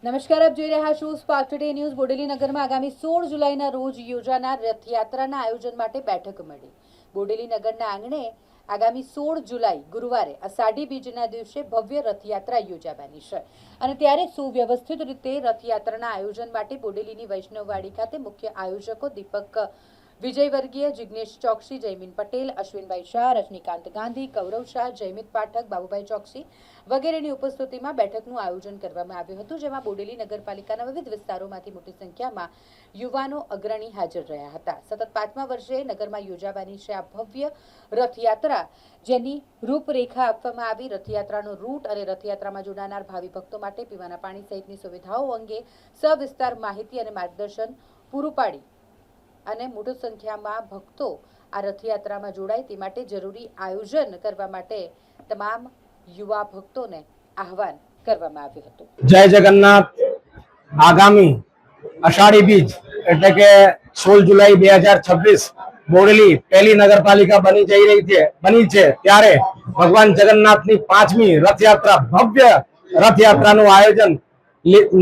નમસ્કાર, આપ જોઈ રહ્યા છો સ્પાર્ક ટુડે ન્યૂઝ। બોડેલી નગરમાં આગામી 16 જુલાઈના રોજ યોજાનાર રથયાત્રાના આયોજન માટે બેઠક મળી। બોડેલી નગરના આંગણે આગામી 16 જુલાઈ ગુરુવારે અષાઢી બીજના દિવસે ભવ્ય રથયાત્રા યોજાવાની છે અને ત્યારે સુવ્યવસ્થિત રીતે રથયાત્રાના આયોજન માટે બોડેલીની વૈષ્ણવવાડી ખાતે મુખ્ય આયોજકો દીપક વિજયવર્ગીય, જિગ્નેશ ચોકસી, જયમીન પટેલ, અશ્વિનભાઈ શાહ, રજનીકાંત ગાંધી, કૌરવ શાહ, જયમિત પાઠક, બાબુભાઈ ચોકસી વગેરેની ઉપસ્થિતિમાં બેઠકનું આયોજન કરવામાં આવ્યું હતું, જેમાં બોડેલી નગરપાલિકાના વિવિધ વિસ્તારોમાંથી મોટી સંખ્યામાં યુવાનો અગ્રણી હાજર રહ્યા હતા। સતત 5મા વર્ષે નગરમાં યોજાવાની છે આ ભવ્ય રથયાત્રા, જેની રૂપરેખા આપવામાં આવી। રથયાત્રાનો રૂટ અને રથયાત્રામાં જોડાનાર ભાવિ ભક્તો માટે પીવાના પાણી સહિતની સુવિધાઓ અંગે સવિસ્તાર માહિતી અને માર્ગદર્શન પૂરું પાડી અને મોટી સંખ્યામાં ભક્તો આ રથયાત્રામાં જોડાય તે માટે જરૂરી આયોજન કરવા માટે તમામ યુવા ભક્તોને આહવાન કરવામાં આવ્યું હતું। જય જગન્નાથ। આગામી અષાઢી બીજ એટલે કે 16 જુલાઈ 2026 બોડેલી પહેલી નગરપાલિકા બની છે ત્યારે ભગવાન જગન્નાથની 5મી રથયાત્રા ભવ્ય રથયાત્રાનું આયોજન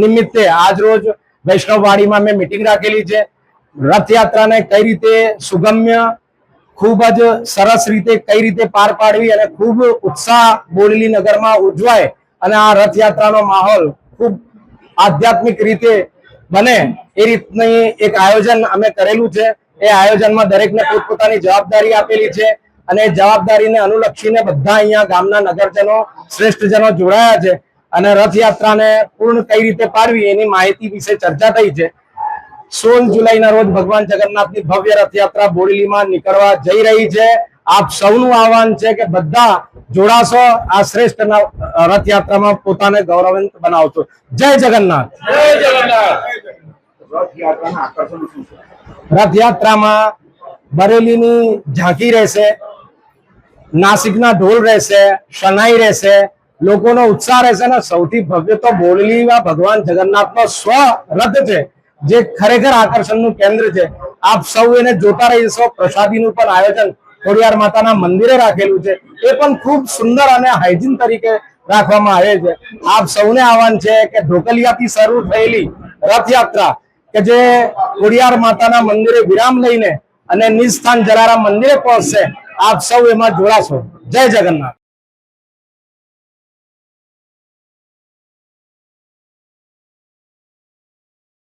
નિમિત્તે આજ રોજ વૈષ્ણવવાડીમાં મેં મીટિંગ રાખેલી છે। રથયાત્રાને કઈ રીતે સુગમ્ય, ખૂબ જ સરસ રીતે કઈ રીતે પાર પાડવી અને ખૂબ ઉત્સાહ બોડેલી નગરમાં ઉજવાય અને આ રથયાત્રાનો માહોલ ખૂબ આધ્યાત્મિક રીતે બને એ રીતની એક આયોજન અમે કરેલું છે। એ આયોજનમાં દરેકને પોતપોતાની જવાબદારી આપેલી છે અને એ જવાબદારીને અનુલક્ષીને બધા અહીંયા ગામના નગરજનો, શ્રેષ્ઠજનો જોડાયા છે અને રથયાત્રાને પૂર્ણ કઈ રીતે પાડવી એની માહિતી વિશે ચર્ચા થઈ છે। 16 જુલાઈના રોજ ભગવાન જગન્નાથની ભવ્ય રથયાત્રા બોડેલીમાં નીકળવા જઈ રહી છે। આપ સૌનું આહવાન છે કે બધા જોડાશો, આ શ્રેષ્ઠ રથયાત્રામાં પોતાને ગૌરવાન્વિત બનાવશો। જય જગન્નાથ। રથયાત્રામાં બરેલીની ઝાંકી રહેશે, નાસિકના ઢોલ રહેશે, શનાઈ રહેશે, લોકોનો ઉત્સાહ રહેશે અને સૌથી ભવ્ય તો બોડેલીમાં ભગવાન જગન્નાથનો સ્વ રથ છે, જે ખરેખર આકર્ષણનું કેન્દ્ર છે। આપ સૌ એને જોતા રહીશો। પ્રસાદીનું પણ આયોજન ખોડિયાર માતાના મંદિરે રાખેલું છે, એ પણ ખૂબ સુંદર અને હાઇજીન તરીકે રાખવામાં આવે છે। આપ સૌને આહવાન છે કે ઢોકલિયાથી શરૂ થયેલી રથયાત્રા કે જે ખોડિયાર માતાના મંદિરે વિરામ લઈને અને નિજ સ્થાન જલારામ મંદિરે પહોંચશે, આપ સૌ એમાં જોડાશો। જય જગન્નાથ।